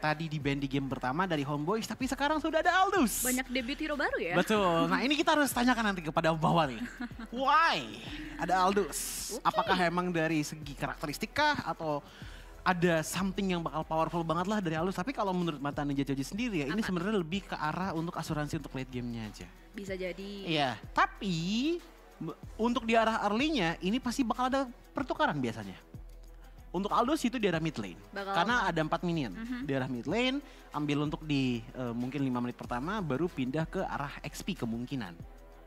tadi di band di game pertama dari Homeboys, tapi sekarang sudah ada Aldous. Banyak debut hero baru ya? Betul. Nah ini kita harus tanyakan nanti kepada Bawa nih. Why ada Aldous? Okay. Apakah emang dari segi karakteristik kah atau ada something yang bakal powerful banget lah dari Aldous? Tapi kalau menurut mata Ninja Joji sendiri ya, ini sebenarnya lebih ke arah untuk asuransi untuk late gamenya aja. Bisa jadi. Iya, tapi untuk di arah early-nya ini pasti bakal ada pertukaran biasanya. Untuk Aldous itu di arah mid lane. Karena ada 4 minion. Di arah mid lane, ambil untuk di mungkin 5 menit pertama, baru pindah ke arah XP kemungkinan.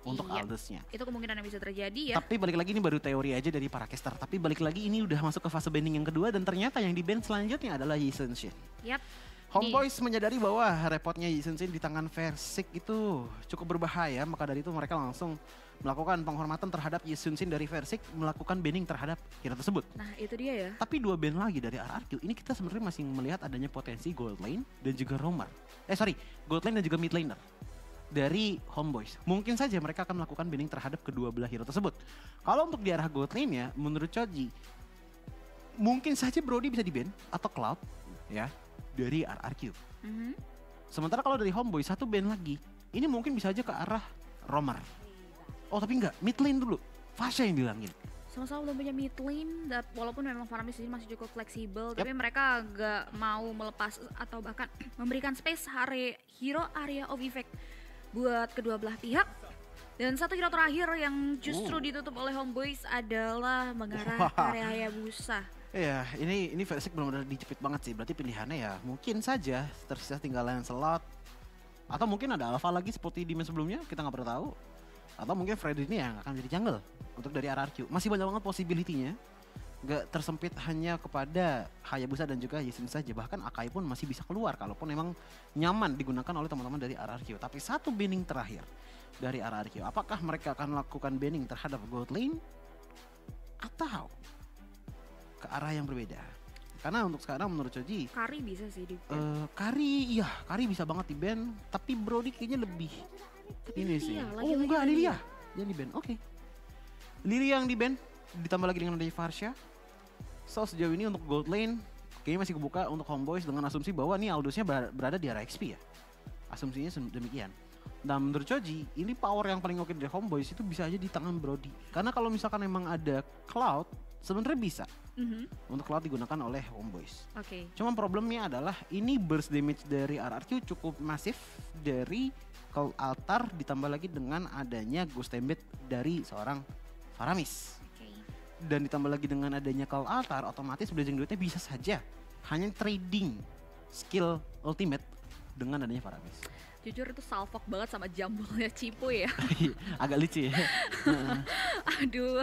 Untuk Aldous-nya. Itu kemungkinan yang bisa terjadi ya. Tapi balik lagi ini baru teori aja dari para caster. Tapi balik lagi ini udah masuk ke fase banning yang kedua. Dan ternyata yang di ban selanjutnya adalah Yi Sun-shin. Yap. Homeboys menyadari bahwa repotnya Yi Sun-shin di tangan Versick itu cukup berbahaya. Maka dari itu mereka langsung melakukan penghormatan terhadap Yi Sun-shin dari Versick, melakukan banning terhadap hero tersebut. Nah itu dia ya. Tapi 2 ban lagi dari RRQ, ini kita sebenarnya masih melihat adanya potensi gold lane dan juga roamer. Gold lane dan juga mid laner dari Homeboys. Mungkin saja mereka akan melakukan banning terhadap kedua belah hero tersebut. Kalau untuk di arah gold lane ya, menurut Choji, mungkin saja Brody bisa di-ban atau Cloud ya dari RRQ. Sementara kalau dari Homeboys 1 ban lagi, ini mungkin bisa aja ke arah roamer. Oh tapi enggak, mid lane dulu. Fasha yang bilangin. Sama-sama belum punya mid lane, walaupun memang Faramis ini masih cukup fleksibel, tapi mereka gak mau melepas atau bahkan memberikan space hero area of effect buat kedua belah pihak. Dan satu hero terakhir yang justru ditutup oleh Homeboys adalah mengarah ke area Hayabusa. Iya, ini Versick benar-benar dijepit banget sih. Berarti pilihannya ya mungkin saja tersisa tinggal Lancelot. Atau mungkin ada Alpha lagi seperti di match sebelumnya, kita nggak pernah tahu. Atau mungkin Freddy ini yang akan jadi jungle untuk dari RRQ. Masih banyak banget possibility-nya. Gak tersempit hanya kepada Hayabusa dan juga Yi Sun saja. Bahkan Akai pun masih bisa keluar kalaupun memang nyaman digunakan oleh teman-teman dari RRQ. Tapi satu banning terakhir dari RRQ. Apakah mereka akan melakukan banning terhadap gold lane? Atau ke arah yang berbeda? Karena untuk sekarang menurut Choji Kari bisa sih di ban. Kari bisa banget di ban. Tapi Brody kayaknya lebih ini sih. Enggak, Lilia yang di ban. Oke. Lilia yang di ban ditambah lagi dengan dari Farsha. So sejauh ini untuk gold lane kayaknya masih kebuka untuk Homeboys dengan asumsi bahwa nih Aldous-nya berada di arah XP ya. Asumsinya demikian. Dan menurut Choji, ini power yang paling oke dari Homeboys itu bisa aja di tangan Brody. Karena kalau misalkan memang ada Cloud, sebenarnya bisa untuk Cloud digunakan oleh Homeboys. Cuman problemnya adalah ini burst damage dari RRQ cukup masif dari Call Altar ditambah lagi dengan adanya Ghost Embed dari seorang Faramis. Dan ditambah lagi dengan adanya Call Altar, otomatis Blazing Duetnya bisa saja hanya trading skill ultimate dengan adanya Faramis. Jujur itu salfok banget sama jambulnya Cipu ya. Agak lucu ya. Aduh,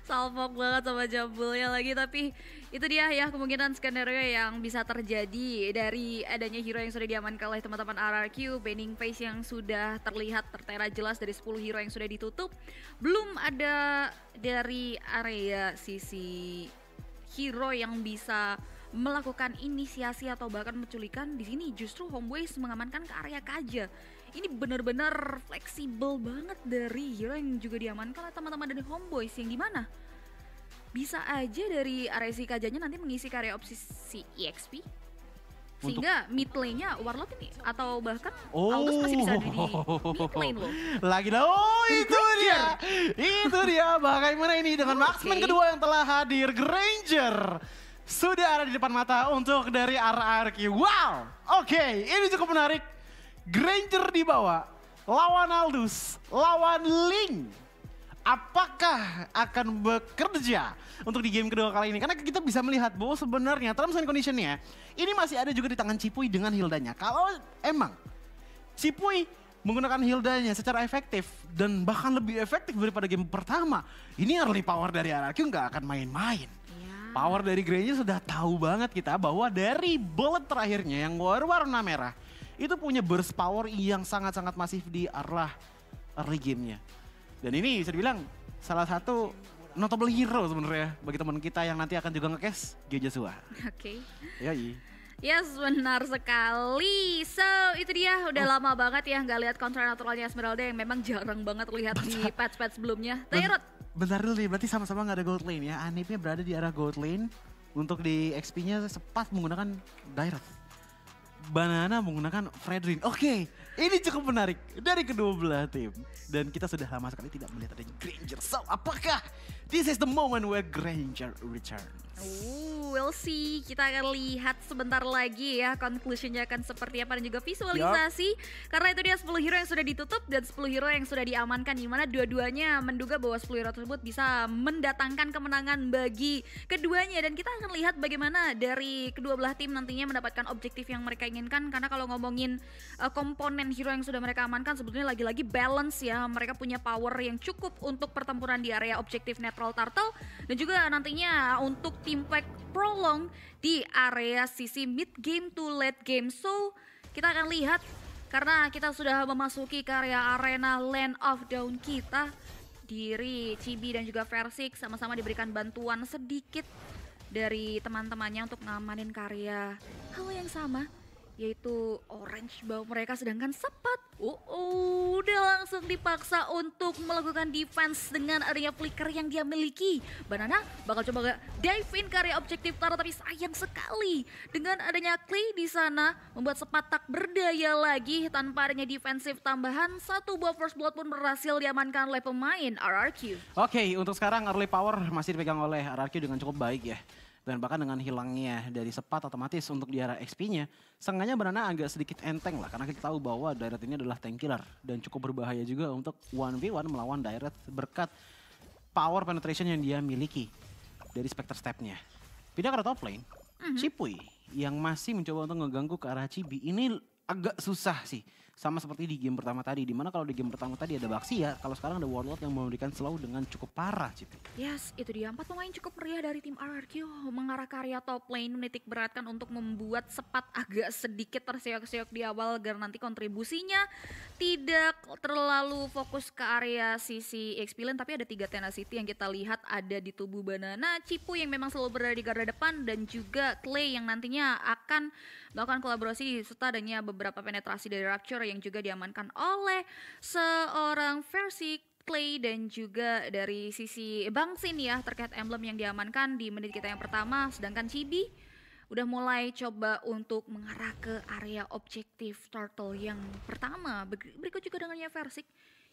salfok banget sama jambulnya lagi. Tapi itu dia ya kemungkinan skenario yang bisa terjadi dari adanya hero yang sudah diamankan oleh teman-teman RRQ. Banning phase yang sudah terlihat tertera jelas dari 10 hero yang sudah ditutup. Belum ada dari area sisi hero yang bisa melakukan inisiasi atau bahkan menculikan. Di sini justru Homeboys mengamankan ke area Kaja. Ini benar-benar fleksibel banget dari hero yang juga diamankan oleh teman-teman dari Homeboys, yang dimana bisa aja dari area si Kajanya nanti mengisi ke area opsi si EXP, sehingga mid lane-nya Warlock ini atau bahkan Aldous masih bisa di mid lane loh. Itu dia bagaimana ini dengan marksman kedua yang telah hadir, Granger sudah ada di depan mata untuk dari RRQ. Wow, ini cukup menarik. Granger dibawa, lawan Aldous, lawan Ling. Apakah akan bekerja untuk di game kedua kali ini? Karena kita bisa melihat bahwa sebenarnya terms and condition-nya ini masih ada juga di tangan Cipuy dengan Hildanya. Kalau emang Cipuy menggunakan Hildanya secara efektif dan bahkan lebih efektif daripada game pertama, ini early power dari RRQ nggak akan main-main. Power dari Granger sudah tahu banget kita bahwa dari bullet terakhirnya yang warna merah itu punya burst power yang sangat-sangat masif di arah early game-nya. Dan ini bisa dibilang salah satu notable hero sebenarnya bagi teman kita yang nanti akan juga nge-cast Gyo Joshua. Yoi. Yes, benar sekali. So, itu dia udah lama banget ya nggak lihat counter naturalnya Esmeralda yang memang jarang banget lihat di patch-patch sebelumnya. Tayrot. Bentar dulu nih, berarti sama-sama nggak ada gold lane ya. Anipnya berada di arah gold lane. Untuk di XP-nya sepat menggunakan Direct. Banana menggunakan Fredrin. Oke, ini cukup menarik dari kedua belah tim. Dan kita sudah lama sekali tidak melihat adanya Granger. So, apakah this is the moment where Granger returns? We'll see. Kita akan lihat sebentar lagi ya conclusionnya akan seperti apa dan juga visualisasi. Karena itu dia 10 hero yang sudah ditutup dan 10 hero yang sudah diamankan. Dimana dua-duanya menduga bahwa 10 hero tersebut bisa mendatangkan kemenangan bagi keduanya. Dan kita akan lihat bagaimana dari kedua belah tim nantinya mendapatkan objektif yang mereka inginkan. Karena kalau ngomongin komponen hero yang sudah mereka amankan sebetulnya lagi-lagi balance ya. Mereka punya power yang cukup untuk pertempuran di area objektif Netral Turtle. Dan juga nantinya untuk team fight prolong di area sisi mid game to late game. So kita akan lihat karena kita sudah memasuki ke area arena Land of Dawn kita. Diri Chibi dan juga Versik sama-sama diberikan bantuan sedikit dari teman-temannya untuk ngamanin karya hal yang sama, yaitu Orange Bow mereka, sedangkan Sepat udah langsung dipaksa untuk melakukan defense dengan adanya flicker yang dia miliki. Banana bakal coba dive in ke area objektif Tara, tapi sayang sekali dengan adanya Clay di sana membuat Sepat tak berdaya lagi. Tanpa adanya defensif tambahan, satu buah first blood pun berhasil diamankan oleh pemain RRQ. Oke, untuk sekarang early power masih dipegang oleh RRQ dengan cukup baik ya. Dan bahkan dengan hilangnya dari Sepat otomatis untuk di arah XP-nya, seenggaknya Banana agak sedikit enteng lah. Karena kita tahu bahwa Direct ini adalah tank killer. Dan cukup berbahaya juga untuk 1v1 melawan Direct berkat power penetration yang dia miliki dari Spectre Step-nya. Pindah ke top lane, Chipuy yang masih mencoba untuk ngeganggu ke arah Chibi. Ini agak susah sih. Sama seperti di game pertama tadi, dimana kalau di game pertama tadi ada Baxia, kalau sekarang ada Warlord yang memberikan slow dengan cukup parah. Yes, itu dia 4 pemain cukup meriah dari tim RRQ mengarah ke area top lane, menitik beratkan untuk membuat Sepat agak sedikit terseok-seok di awal agar nanti kontribusinya tidak terlalu fokus ke area sisi XP lane, tapi ada 3 tenacity yang kita lihat ada di tubuh Banana, Chipu yang memang selalu berada di garda depan, dan juga Clay yang nantinya akan melakukan kolaborasi serta adanya beberapa penetrasi dari Rapture yang juga diamankan oleh seorang Versik, Clay, dan juga dari sisi Bangsin ya terkait emblem yang diamankan di menit kita yang pertama. Sedangkan Chibi udah mulai coba untuk mengarah ke area objektif Turtle yang pertama. Berikut juga dengannya Versik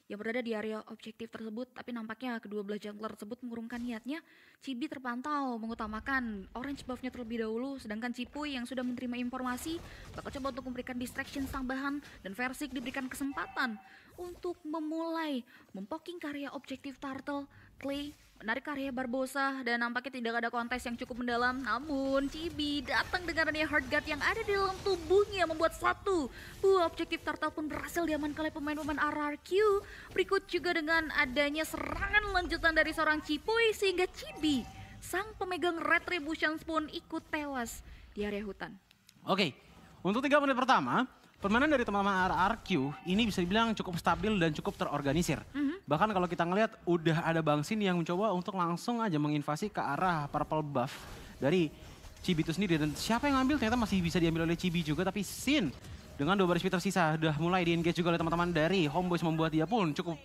yang berada di area objektif tersebut, tapi nampaknya kedua belah jungler tersebut mengurungkan niatnya. Chibi terpantau mengutamakan orange buff-nya terlebih dahulu, sedangkan Chipuy yang sudah menerima informasi bakal coba untuk memberikan distraction tambahan, dan Versik diberikan kesempatan untuk memulai mempoking karya objektif Turtle. Clay menarik karya Barbosa dan nampaknya tidak ada kontes yang cukup mendalam, namun Chibi datang dengan adanya hard guard yang ada di dalam tubuhnya membuat satu buah objektif Turtle pun berhasil diamankan oleh pemain-pemain RRQ. Berikut juga dengan adanya serangan lanjutan dari seorang Chipuy sehingga Chibi, sang pemegang Retribution pun ikut tewas di area hutan. Oke, untuk 3 menit pertama, permainan dari teman-teman RRQ ini bisa dibilang cukup stabil dan cukup terorganisir. Bahkan kalau kita ngelihat udah ada Bangsin yang mencoba untuk langsung aja menginvasi ke arah purple buff dari Chibi itu sendiri. Dan siapa yang ngambil ternyata masih bisa diambil oleh Chibi juga, tapi Sin dengan 2 baris speed tersisa udah mulai di-engage juga oleh teman-teman dari Homeboys, membuat dia pun cukup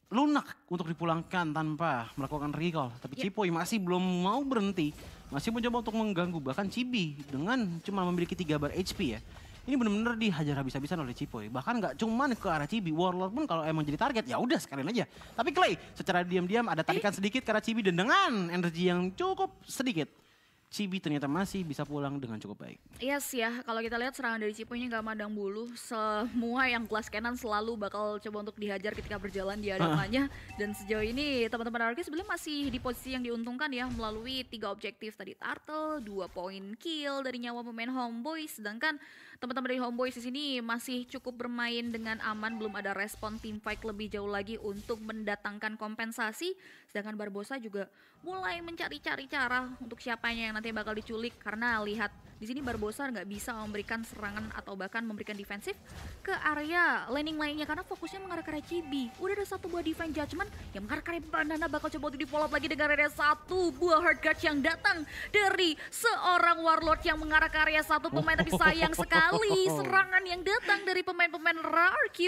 lunak untuk dipulangkan tanpa melakukan recall. Tapi Chipuy masih belum mau berhenti, masih mencoba untuk mengganggu. Bahkan Chibi dengan cuma memiliki 3 bar HP ya, ini benar-benar dihajar habis-habisan oleh Chipuy. Bahkan nggak cuman ke arah Chibi, Warlord pun kalau emang jadi target ya udah sekalian aja. Tapi Clay secara diam-diam ada tarikan sedikit ke arah Chibi, dan dengan energi yang cukup sedikit, Chibi ternyata masih bisa pulang dengan cukup baik. Yes ya, kalau kita lihat serangan dari Chipuy ini gak madang bulu. Semua yang glass cannon selalu bakal coba untuk dihajar ketika berjalan di hadapannya. Dan sejauh ini teman-teman RRQ sebenarnya masih di posisi yang diuntungkan ya, melalui 3 objektif tadi Turtle, 2 poin kill dari nyawa pemain Homeboys. Sedangkan teman-teman dari Homeboys di sini masih cukup bermain dengan aman, belum ada respon team fight lebih jauh lagi untuk mendatangkan kompensasi. Sedangkan Barbosa juga mulai mencari-cari cara untuk siapanya yang nanti bakal diculik, karena lihat di sini Barbosa nggak bisa memberikan serangan atau bahkan memberikan defensif ke area laning lainnya karena fokusnya mengarah ke arah Chibi. Udah ada 1 buah Divine Judgment yang mengarah ke arah Banana, bakal coba untuk di follow up lagi dengan area 1 buah hard guard yang datang dari seorang Warlord yang mengarah ke area 1 pemain. Tapi sayang sekali serangan yang datang dari pemain-pemain RRQ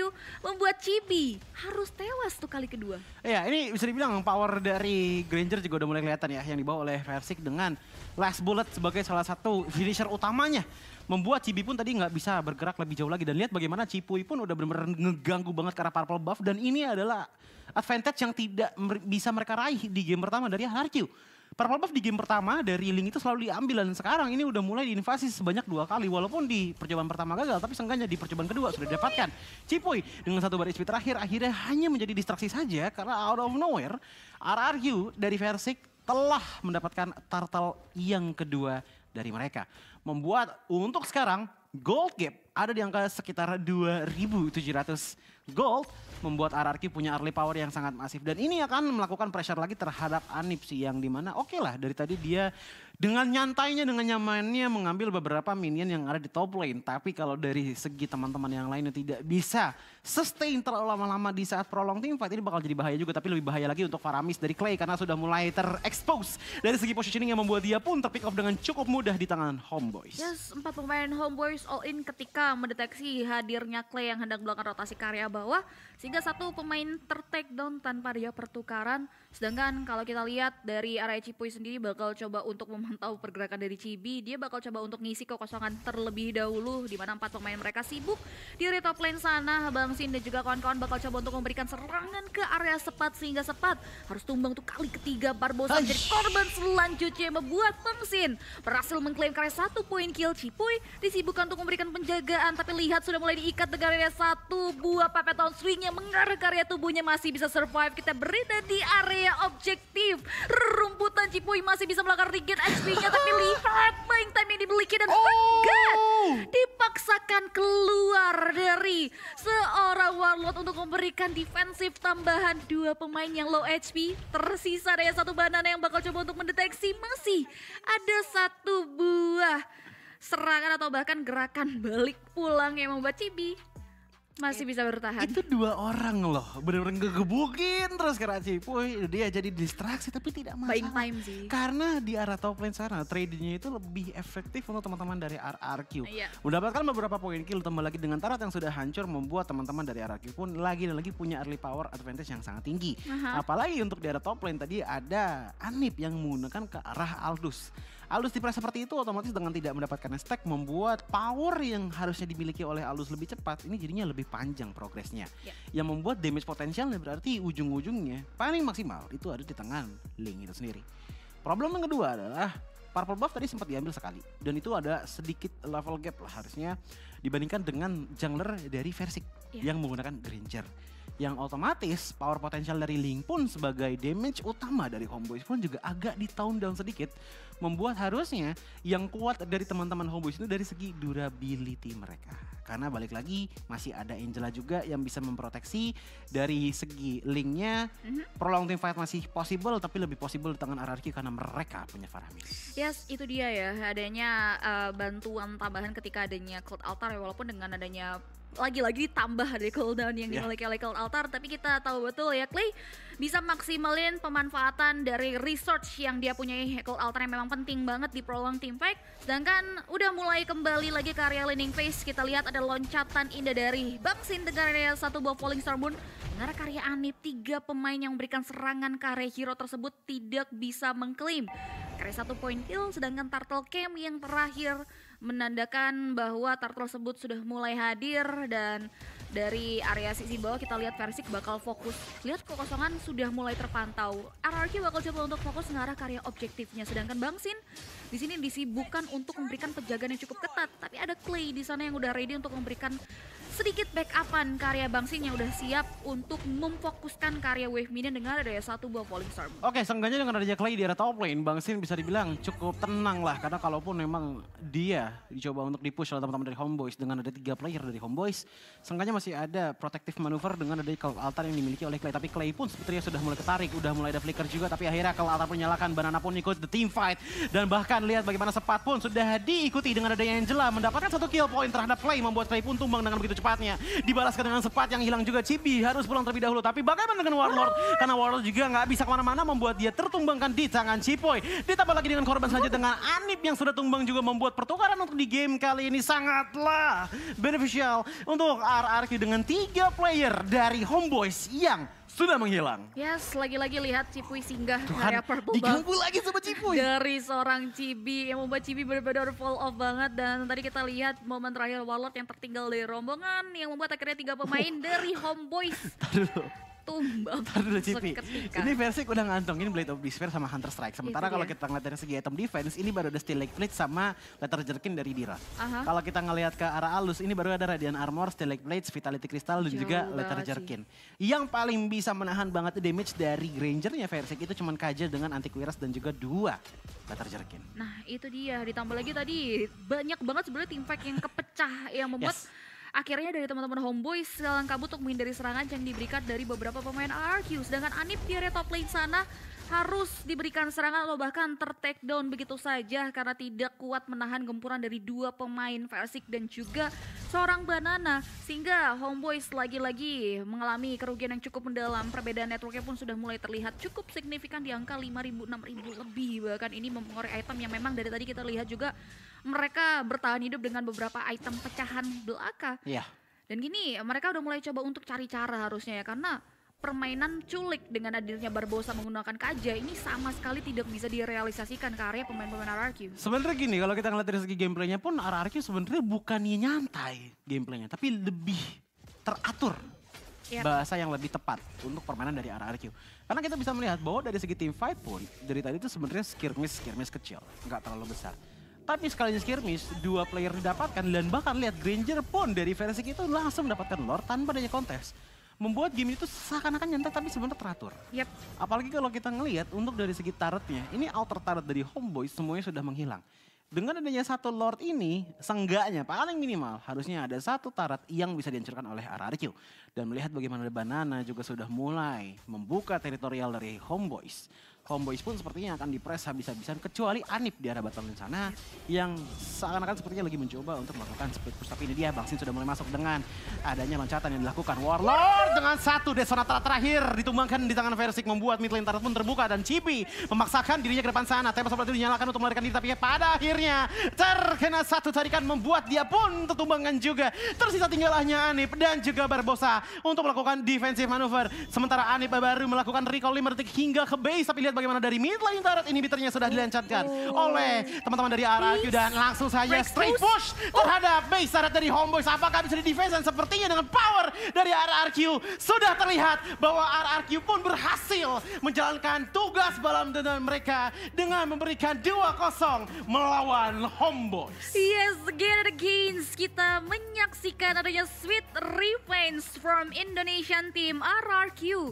membuat Chibi harus tewas tuh kali kedua. Ya, ini bisa dibilang power dari Granger juga udah mulai kelihatan ya, yang dibawa oleh Versik dengan Last Bullet sebagai salah satu finisher utamanya. membuat Chibi pun tadi nggak bisa bergerak lebih jauh lagi. Dan lihat bagaimana Cipui pun udah benar-benar ngeganggu banget ke arah purple buff. Dan ini adalah advantage yang tidak bisa mereka raih di game pertama dari RRQ. Purple buff di game pertama dari Ling itu selalu diambil dan sekarang ini udah mulai diinvasi sebanyak 2 kali. Walaupun di percobaan pertama gagal, tapi seenggaknya di percobaan kedua sudah didapatkan. Cipui dengan 1 bar HP terakhir akhirnya hanya menjadi distraksi saja karena out of nowhere RRQ dari Versik telah mendapatkan turtle yang kedua dari mereka. Membuat untuk sekarang gold gap ada di angka sekitar 2.700 gold. Membuat RRQ punya early power yang sangat masif. Dan ini akan melakukan pressure lagi terhadap Anip sih. Yang dimana oke lah dari tadi dia dengan nyantainya, dengan nyamannya mengambil beberapa minion yang ada di top lane. Tapi kalau dari segi teman-teman yang lainnya tidak bisa sustain terlalu lama-lama di saat prolong team fight, ini bakal jadi bahaya juga. Tapi lebih bahaya lagi untuk Faramis dari Clay karena sudah mulai terekspos dari segi positioning yang membuat dia pun terpick off dengan cukup mudah di tangan Homeboys. Yes, 4 pemain Homeboys all in ketika mendeteksi hadirnya Clay yang hendak melakukan rotasi karya bawah. Sehingga 1 pemain ter-take down tanpa dia pertukaran. Sedangkan kalau kita lihat dari area Cipui sendiri bakal coba untuk memantau pergerakan dari Chibi. Dia bakal coba untuk ngisi kekosongan terlebih dahulu. Di mana 4 pemain mereka sibuk di area top lane sana. Bang Sin dan juga kawan-kawan bakal coba untuk memberikan serangan ke area Sepat. Sehingga Sepat harus tumbang untuk kali ketiga. Barbosa menjadi korban selanjutnya yang membuat Bang Sin berhasil mengklaim karya 1 poin kill. Cipui disibukkan untuk memberikan penjagaan. Tapi lihat sudah mulai diikat dengan area 1 buah Papeton Swing yang mengarah karya tubuhnya masih bisa survive. Kita berada di area objektif. Rumputan Cipui masih bisa melakukan regen HP-nya. Tapi lihat playing time yang dimiliki dan God dipaksakan keluar dari seorang Warlord untuk memberikan defensif tambahan. 2 pemain yang low HP. Tersisa ada 1 banana yang bakal coba untuk mendeteksi. Masih ada 1 buah serangan atau bahkan gerakan balik pulang yang membuat Chibi masih bisa bertahan. Itu 2 orang loh, bener-bener ngegebukin terus ke Cipui. Dia jadi distraksi tapi tidak masalah. Buying time sih. Karena di arah top lane sana, tradingnya itu lebih efektif untuk teman-teman dari RRQ. Iya. Mendapatkan beberapa poin kill, tambah lagi dengan Tarat yang sudah hancur, membuat teman-teman dari RRQ pun lagi dan lagi punya early power advantage yang sangat tinggi. Apalagi untuk di arah top lane tadi ada Anip yang menggunakan ke arah Aldous. Aldous di press seperti itu otomatis dengan tidak mendapatkan stack membuat power yang harusnya dimiliki oleh Aldous lebih cepat ini jadinya lebih panjang progresnya. Yang membuat damage potensialnya berarti ujung-ujungnya paling maksimal itu ada di tangan Ling itu sendiri. Problem yang kedua adalah purple buff tadi sempat diambil sekali dan itu ada sedikit level gap lah harusnya dibandingkan dengan jungler dari Versik yang menggunakan Granger. Yang otomatis power potensial dari Ling pun sebagai damage utama dari Homeboys pun juga agak di tone down sedikit. Membuat harusnya yang kuat dari teman-teman Homeboys itu dari segi durability mereka. Karena balik lagi masih ada Angela juga yang bisa memproteksi dari segi Lingnya. Prolong team fight masih possible tapi lebih possible di tangan RRQ karena mereka punya Faramis. Yes, itu dia ya adanya bantuan tambahan ketika adanya Cold Altar ya, walaupun dengan adanya lagi-lagi ditambah dari cooldown yang dimiliki oleh Cold Altar, tapi kita tahu betul ya Clay bisa maksimalin pemanfaatan dari research yang dia punyai. Cold Altar yang memang penting banget di prolong team fight. Sedangkan udah mulai kembali lagi ke area laning phase. Kita lihat ada loncatan indah dari Bang Sin dengan area 1 buah Falling Star Moon. Mengarah karya Anip, 3 pemain yang memberikan serangan ke area hero tersebut tidak bisa mengklaim karya 1 poin kill. Sedangkan Turtle Camp yang terakhir menandakan bahwa turtle tersebut sudah mulai hadir. Dan dari area sisi bawah kita lihat Versik bakal fokus. Lihat kekosongan sudah mulai terpantau. RRQ bakal coba untuk fokus mengarah karya objektifnya. Sedangkan Bang Sin di sini disibukkan untuk memberikan penjagaan yang cukup ketat. Tapi ada Clay di sana yang udah ready untuk memberikan sedikit backupan karya Bang Sin yang udah siap untuk memfokuskan karya wave minion dengan ada 1 buah Falling Star. Oke, seenggaknya dengan adanya Clay di area top lane, Bang Sin bisa dibilang cukup tenang lah. Karena kalaupun memang dia dicoba untuk dipush oleh teman-teman dari Homeboys dengan ada 3 player dari Homeboys, seenggaknya masih ada protective maneuver dengan ada Cold Altar yang dimiliki oleh Clay. Tapi Clay pun sebetulnya sudah mulai ketarik, udah mulai ada flicker juga. Tapi akhirnya Cold Altar pun nyalakan, Banana pun ikut the team fight. Dan bahkan lihat bagaimana Sepat pun sudah diikuti dengan adanya Angela. Mendapatkan 1 kill point terhadap Clay, membuat Clay pun tumbang dengan begitu cepatnya. Dibalaskan dengan Sepat yang hilang juga. Chibi harus pulang terlebih dahulu. Tapi bagaimana dengan Warlord? Karena Warlord juga nggak bisa kemana-mana, membuat dia tertumbangkan di tangan Cipui. Ditambah lagi dengan korban selanjutnya dengan Anip yang sudah tumbang juga, membuat pertukaran untuk di game kali ini sangatlah beneficial untuk RRQ dengan 3 player dari Homeboys yang sudah menghilang. Yes, lagi-lagi lihat Cipuy singgah Tuh area kan, purple diganggu lagi sama Cipuy. dari seorang Cibi yang membuat Cibi benar-benar fall off banget. Dan tadi kita lihat momen terakhir Warlord yang tertinggal dari rombongan yang membuat akhirnya 3 pemain dari Homeboys tumbang Cipi. seketika. Ini Versik udah ngantongin Blade of Despair sama Hunter Strike. Sementara Itu kalau dia. kita ngeliat dari segi item defense, ini baru ada Steel Lake Blade sama Letter Jerkin dari Dira. Aha. Kalau kita ngelihat ke arah Alus, ini baru ada Radiant Armor, Steel Lake Blades, Vitality Crystal, dan Jauh juga banget Letter sih. Jerkin. Yang paling bisa menahan banget damage dari Grangernya Versik itu cuman Kaja dengan Antivirus dan juga 2 Letter Jerkin. Nah itu dia, ditambah lagi tadi banyak banget sebenarnya team fight yang kepecah yang membuat Yes. akhirnya dari teman-teman Homeboys kalang kabut untuk menghindari serangan yang diberikan dari beberapa pemain RRQ. Sedangkan Anip di area top lane sana harus diberikan serangan atau bahkan ter-take down begitu saja karena tidak kuat menahan gempuran dari 2 pemain Versik dan juga seorang Banana. Sehingga Homeboys lagi-lagi mengalami kerugian yang cukup mendalam. Perbedaan networknya pun sudah mulai terlihat cukup signifikan di angka 5.000, 6.000 lebih. Bahkan ini mempengaruhi item yang memang dari tadi kita lihat juga mereka bertahan hidup dengan beberapa item pecahan belaka. Iya. Dan gini mereka udah mulai coba untuk cari cara harusnya ya, karena permainan culik dengan hadirnya Barbosa menggunakan Kaja ini sama sekali tidak bisa direalisasikan ke area pemain-pemain RRQ. Sebenarnya gini, kalau kita ngeliat dari segi gameplaynya pun RRQ sebenarnya bukannya nyantai gameplaynya, tapi lebih teratur. Yap. Bahasa yang lebih tepat untuk permainan dari RRQ. Karena kita bisa melihat bahwa dari segi team fight pun dari tadi itu sebenarnya skirmish kecil, nggak terlalu besar. Tapi sekalinya skirmish, 2 player didapatkan dan bahkan lihat Granger pun dari Versik itu langsung mendapatkan Lord tanpa adanya kontes. Membuat game itu seakan-akan nyantai tapi sebenarnya teratur. Yap. Apalagi kalau kita ngelihat untuk dari segi turretnya, ini outer turret dari Homeboys semuanya sudah menghilang. Dengan adanya 1 Lord ini, seenggaknya paling minimal harusnya ada 1 turret yang bisa dihancurkan oleh RRQ. Dan melihat bagaimana Banana juga sudah mulai membuka teritorial dari Homeboys. Homeboys pun sepertinya akan dipres habis-habisan kecuali Anip di arah bottom lane sana yang seakan-akan sepertinya lagi mencoba untuk melakukan split push. Tapi ini dia Bang Sin sudah mulai masuk dengan adanya loncatan yang dilakukan Warlord dengan 1 Desonata terakhir ditumbangkan di tangan Versik membuat mid lane turret pun terbuka dan Cibi memaksakan dirinya ke depan sana. Tembak seperti itu dinyalakan untuk melarikan diri tapi pada akhirnya terkena 1 tarikan membuat dia pun tertumbangkan juga. Tersisa tinggal hanya Anip dan juga Barbosa untuk melakukan defensive manuver. Sementara Anip baru melakukan recall 5 detik hingga ke base tapi lihat bagaimana dari mid lane turret inhibitornya sudah dilancarkan oleh teman-teman dari RRQ dan langsung saja straight push terhadap base turret dari Homeboys. Apakah bisa di-defense? Dan sepertinya dengan power dari RRQ sudah terlihat bahwa RRQ pun berhasil menjalankan tugas balas dendam mereka dengan memberikan 2-0 melawan Homeboys. Yes, again and again kita menyaksikan adanya sweet revenge from Indonesian team RRQ.